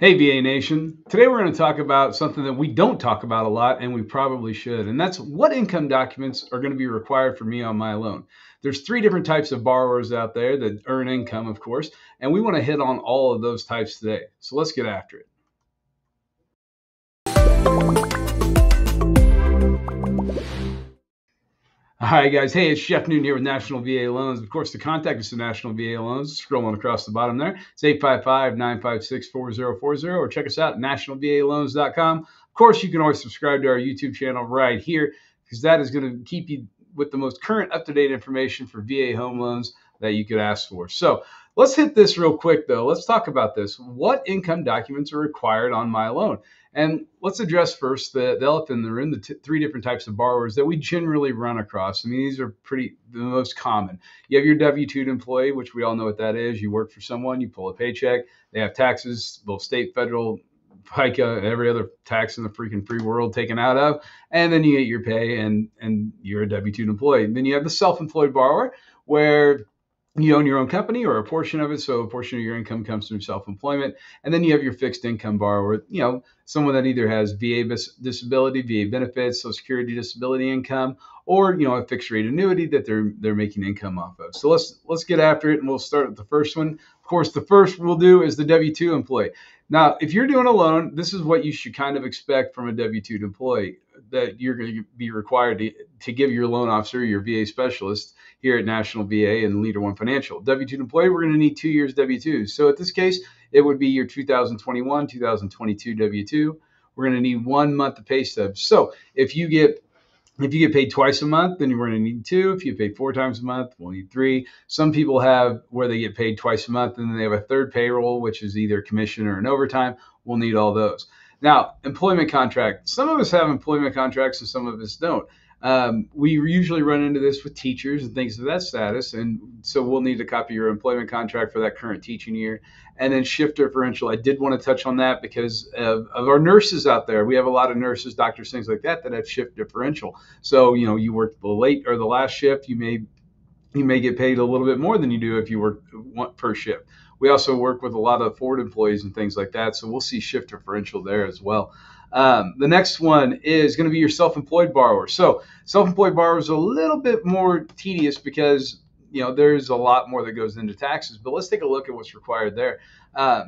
Hey, VA Nation. Today we're going to talk about something that we don't talk about a lot and we probably should, and that's what income documents are going to be required for me on my loan. There's three different types of borrowers out there that earn income, of course, and we want to hit on all of those types today. So let's get after it. Hi, guys. Hey, it's Chef Noon here with National VA Loans. Of course, the contact us at National VA Loans, scrolling across the bottom there. It's 855-956-4040, or check us out at nationalvaloans.com. Of course, you can always subscribe to our YouTube channel right here, because that is going to keep you with the most current up-to-date information for VA home loans that you could ask for. So let's hit this real quick, though. Let's talk about this. What income documents are required on my loan? And let's address first the elephant in the room, the three different types of borrowers that we generally run across. I mean, these are the most common. You have your W-2 employee, which we all know what that is. You work for someone, you pull a paycheck, they have taxes, both state, federal, FICA, and every other tax in the freaking free world taken out of, and then you get your pay and you're a W-2 employee. And then you have the self-employed borrower, where you own your own company or a portion of it, so a portion of your income comes from self-employment. And then you have your fixed income borrower, someone that either has VA disability, VA benefits, Social Security disability income, or a fixed rate annuity that they're making income off of. So let's get after it, and we'll start with the first one. Of course, the first we'll do is the W-2 employee. Now, if you're doing a loan, this is what you should kind of expect from a W-2 employee, that you're going to be required to give your loan officer, your VA specialist here at National VA and Leader One Financial. W-2 employee, we're going to need 2 years W-2. So at this case, it would be your 2021, 2022 W-2. We're going to need 1 month of pay stubs. So if you get paid twice a month, then you're going to need 2. If you get paid 4 times a month, we'll need 3. Some people have where they get paid twice a month and then they have a third payroll, which is either commission or an overtime. We'll need all those. Now, employment contract. Some of us have employment contracts and some of us don't. We usually run into this with teachers and things of that status, and so we'll need a copy of your employment contract for that current teaching year. And then shift differential. I did want to touch on that because of our nurses out there. We have a lot of nurses, doctors, things like that have shift differential. So you work the late or the last shift, you may get paid a little bit more than you do if you work per shift. We also work with a lot of Ford employees and things like that, so we'll see shift differential there as well. The next one is going to be your self-employed borrower. So self-employed borrower is a little bit more tedious because there's a lot more that goes into taxes. But let's take a look at what's required there.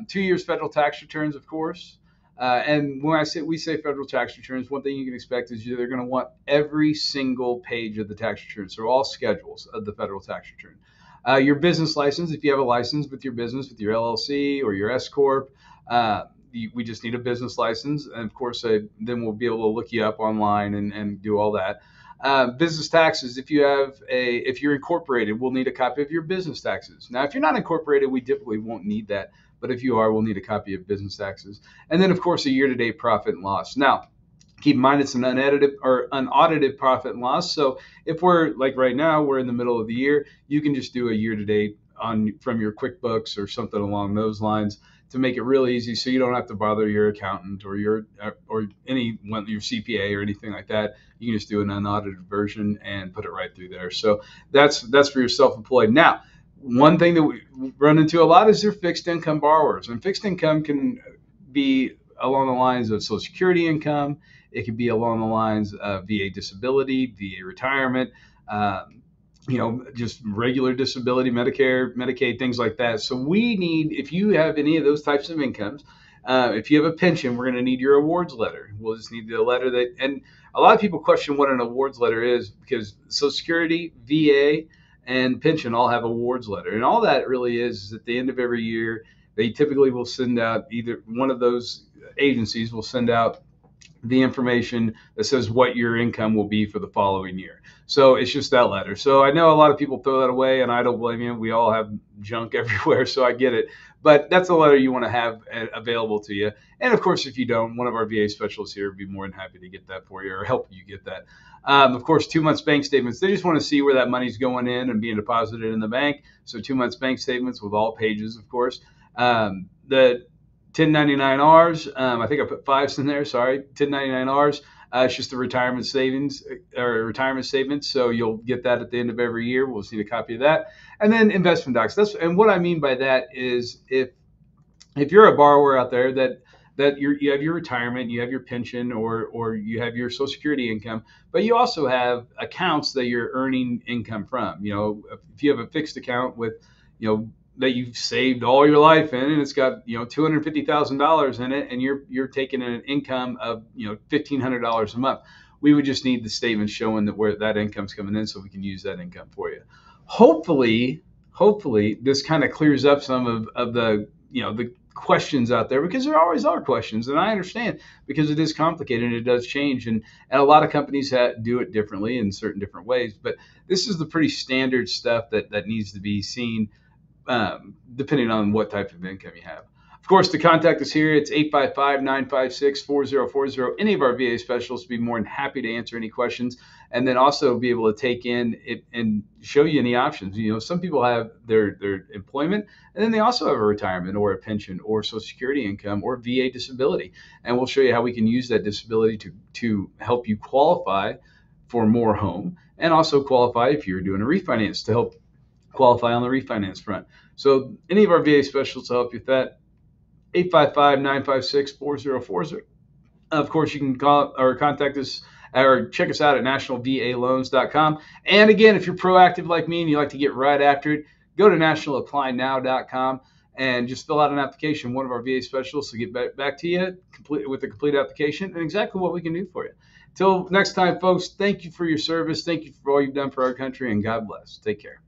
2 years federal tax returns, of course. And when we say federal tax returns, one thing you can expect is they're going to want every single page of the tax return. So all schedules of the federal tax return. Your business license, if you have a license with your business, with your LLC or your S Corp, we just need a business license. And of course, then we'll be able to look you up online and do all that. Business taxes, if you're incorporated, we'll need a copy of your business taxes. Now, if you're not incorporated, we typically won't need that. But if you are, we'll need a copy of business taxes. And then, of course, a year-to-date profit and loss. Now, keep in mind it's an unaudited profit and loss. So if we're like right now, we're in the middle of the year, you can just do a year-to-date from your QuickBooks or something along those lines to make it real easy, so you don't have to bother your accountant or your CPA or anything like that. You can just do an unaudited version and put it right through there. So that's for your self-employed. Now, one thing that we run into a lot is your fixed income borrowers, and fixed income can be along the lines of Social Security income. It could be along the lines of VA disability, VA retirement. Just regular disability, Medicare, Medicaid, things like that. So we need, if you have any of those types of incomes, if you have a pension, we're going to need your awards letter. We'll just need the letter and a lot of people question what an awards letter is, because Social Security, VA, and pension all have awards letter. And all that really is at the end of every year, they typically will send out, either one of those agencies will send out the information that says what your income will be for the following year. So it's just that letter. So I know a lot of people throw that away, and I don't blame you. We all have junk everywhere, so I get it. But that's a letter you want to have available to you. And of course, if you don't, one of our VA specialists here would be more than happy to get that for you or help you get that. Of course, 2 months bank statements. They just want to see where that money's going in and being deposited in the bank. So 2 months bank statements with all pages, of course. The 1099Rs, I think I put 5s in there, sorry, 1099Rs. It's just the retirement savings or retirement statements. So you'll get that at the end of every year. We'll just need a copy of that. And then investment docs. And what I mean by that is if if you're a borrower out there that you have your retirement, you have your pension, or you have your Social Security income, but you also have accounts that you're earning income from. You know, if you have a fixed account with, you know, that you've saved all your life in, and it's got, you know, $250,000 in it, and you're taking an income of, you know, $1,500 a month, we would just need the statement showing that where that income's coming in, so we can use that income for you. Hopefully this kind of clears up some of the, you know, the questions out there, because there always are questions, and I understand, because it is complicated and it does change, and a lot of companies do it differently in certain different ways, but this is the pretty standard stuff that needs to be seen, depending on what type of income you have. Of course, to contact us here, it's 855-956-4040. Any of our VA specialists will be more than happy to answer any questions, and then also be able to take in it and show you any options. You know, some people have their employment, and then they also have a retirement or a pension or Social Security income or VA disability. And we'll show you how we can use that disability to help you qualify for more home, and also qualify if you're doing a refinance, to help qualify on the refinance front. So any of our VA specialists will help you with that. 855-956-4040. Of course, you can call or contact us or check us out at nationalvaloans.com. And again, if you're proactive like me and you like to get right after it, go to nationalapplynow.com and just fill out an application. One of our VA specialists will get back to you with a complete application and exactly what we can do for you. Till next time, folks, thank you for your service. Thank you for all you've done for our country, and God bless. Take care.